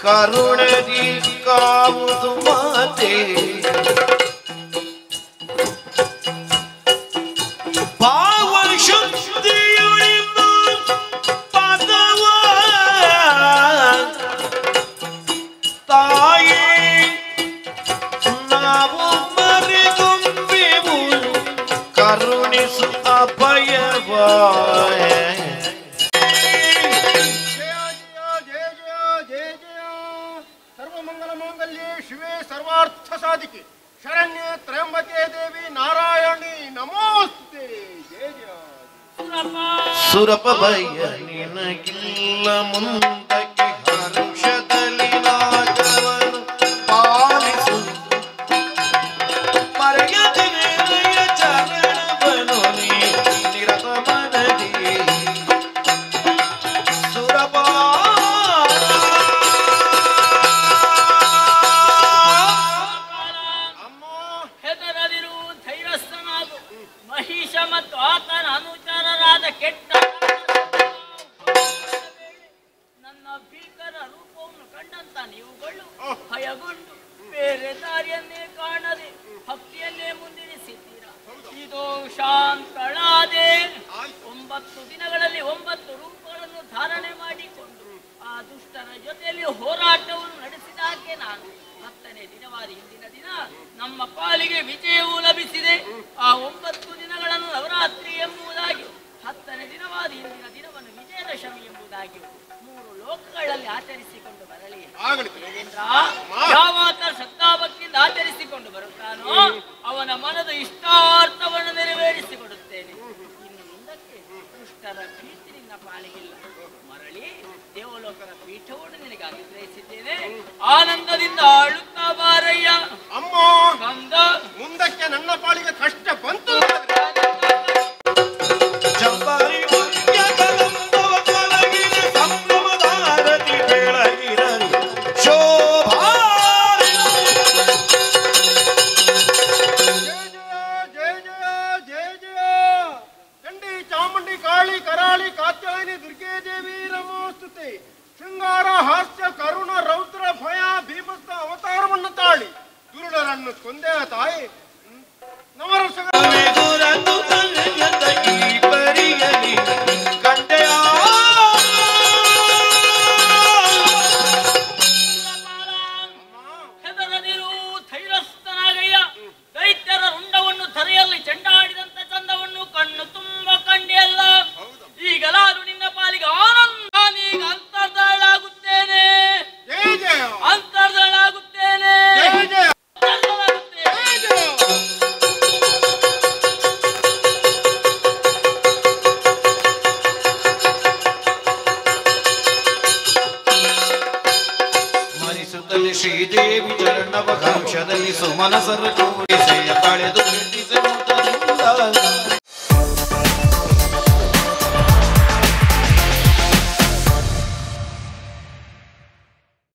ಕರುಣದಿ ಕಾವುದು ಮಾತೆ ಭಾವಶುದ್ಧಿಯುಳಿದು ಪದವ ತಾಯಿ ನಾವು ಮರೆಗುಂಬೆವು ಕರುಣಿಸು ಅಭಯವ ಶಿವೆ ಸರ್ವಾರ್ಥ ಸಾಧಿಕೆ ಶರಣ್ಯ ತ್ರಯಂಬಕೆ ದೇವಿ ನಾರಾಯಣಿ ನಮೋಸ್ತುತೆ ಜಯ ಜಯ ಸುರಪ ಭಯ ನಿನಗಿಲ್ಲ ಮುಂದಕ್ಕೆ ಹರ್ಷದಲ್ಲಿ ನಾಗವನು ಪಾಲಿಸು ಮರೆಯದೆ ನಿನಯ ಚರಣವನು ನೀ ನಿರತ ಮನದಿ ಸುರಪ ಮಹಿಷ ಮತ್ತು ಆತನ ಅನುಚರರಾದ ಕೆಟ್ಟ ನನ್ನ ಭೀಕರ ರೂಪವನ್ನು ಕಂಡಂತ ನೀವುಗಳು ಭಯಗೊಂಡು ಬೇರೆ ದಾರಿಯನ್ನೇ ಕಾಣದೆ ಭಕ್ತಿಯನ್ನೇ ಮುಂದಿರಿಸಿದ್ದೀರಾ. ಇದು ಶಾಂತಳಾದೆ 9 ದಿನಗಳಲ್ಲಿ 9 ರೂಪಗಳನ್ನು ಧಾರಣೆ ಮಾಡಿಕೊಂಡು ಆ ದುಷ್ಟರ ಜೊತೆಯಲ್ಲಿ ಹೋರಾಟವನ್ನು ನಡೆಸಿದಾಗೆ ನಾನು 10ನೇ ದಿನವಾದ ಇಂದಿನ ದಿನ ನಮ್ಮ ಪಾಲಿಗೆ ವಿಜಯವೂ ಲಭಿಸಿದೆ. ಆ 9 ದಿನಗಳನ್ನು ನವರಾತ್ರಿ ಎಂಬುದಾಗಿ 10ನೇ ದಿನವಾದ ಇಂದಿನ ದಿನವನ್ನು ವಿಜಯದಶಮಿ ಎಂಬುದಾಗಿ 3 ಲೋಕಗಳಲ್ಲಿ ಆಚರಿಸಿಕೊಂಡು ಬರಲಿ. ಯಾವಾತ ಶ್ರದ್ಧಾಭಕ್ತಿಯಿಂದ ಆಚರಿಸಿಕೊಂಡು ಬರುತ್ತಾನೋ ಅವನ ಮನದ ಇಷ್ಟಾರ್ಥವನ್ನು ನೆರವೇರಿಸಿಕೊಡುತ್ತೇನೆ. ಇನ್ನು ಮುಂದಕ್ಕೆ ದುಷ್ಟರ ಪ್ರೀತಿ ನಿನ್ನ ಪಾಲಿಗಿಲ್ಲ. ಮರಳಿ ದೇವಲೋಕದ ಪೀಠವನ್ನು ನಿನಗಾಗಿ ಗ್ರಹಿಸಿದ್ದೇನೆ. ಆನಂದದಿಂದ ಆಳುತ್ತಾ ಬಾರಯ್ಯ. ಅಮ್ಮ ಕಂದ ಮುಂದಕ್ಕೆ ನನ್ನ ಪಾಲಿಗೆ ಕಷ್ಟ ಬಂತು. ಚಂಬಾರಿ ಮಂಡ್ಯಗಲಂಬವ ಕಲಗಿನ ಸಂಭ್ರಮದಾರತಿ ಬೆಳಗಿರಲು ಶೋಭಾ ಜಯ ಜಯ ಜಯ ಜಯ ಜಯ ಚಂಡಿ ಚಾಮುಂಡಿ ಕಾಳಿ ಕರಾಳಿ ಕಾತ್ಯಾಯಿನಿ ದುರ್ಗೆ ದೇವಿ ನಮೋಸ್ತುತೆ. ಶೃಂಗಾರ ಹಾಸ್ಯ ಕರುಣ ರೌದ್ರ ಭಯ ಭೀಮಸ್ತ ಅವತಾರವನ್ನು ತಾಳಿ ದುರುಳರನ್ನು ಕೊಂದೆ ತಾಯಿ ನವರಸಗಳ ಗುರತು ತನಯತ ಈ ಪರಿಯಲಿ ಕಂಡೆಯ ಹೆದರದಿರು ಧೈರ್ಯಸ್ಥನಾಗಯ್ಯ. ದೈತ್ಯರ ರುಂಡವನ್ನು ಧರೆಯಲ್ಲಿ ಚೆಂಡಾಡಿದಂತ ಚಂದವನ್ನು ಕಣ್ಣು ತುಂಬ ಕಂಡೆಯಲ್ಲ. ಈಗಲಾರು ನಿನ್ನ ಪಾಲಿಗೆ ಆನಂದ. ನಾನೀಗ ಅಂತರ್ಧಾಳಾಗುತ್ತೇನೆ. ಜಯ ಜಯ ಅಂತರ್ಧಾಳಾಗುತ್ತೇನೆ. ಜಯ ಜಯ ಅಂತರ್ಧಾಳಾಗುತ್ತೇನೆ. ಜಯ ಜಯ ಸ್ಮರಿಸುತ್ತಲೇ ಶ್ರೀದೇವಿ ಚರಣವ ಕಾಂಕ್ಷದಲ್ಲಿ ಸುಮನಸರ ಕೂಡಿಸೆಯ ಕಳೆದು ಬಿಟ್ಟಿಸೆನು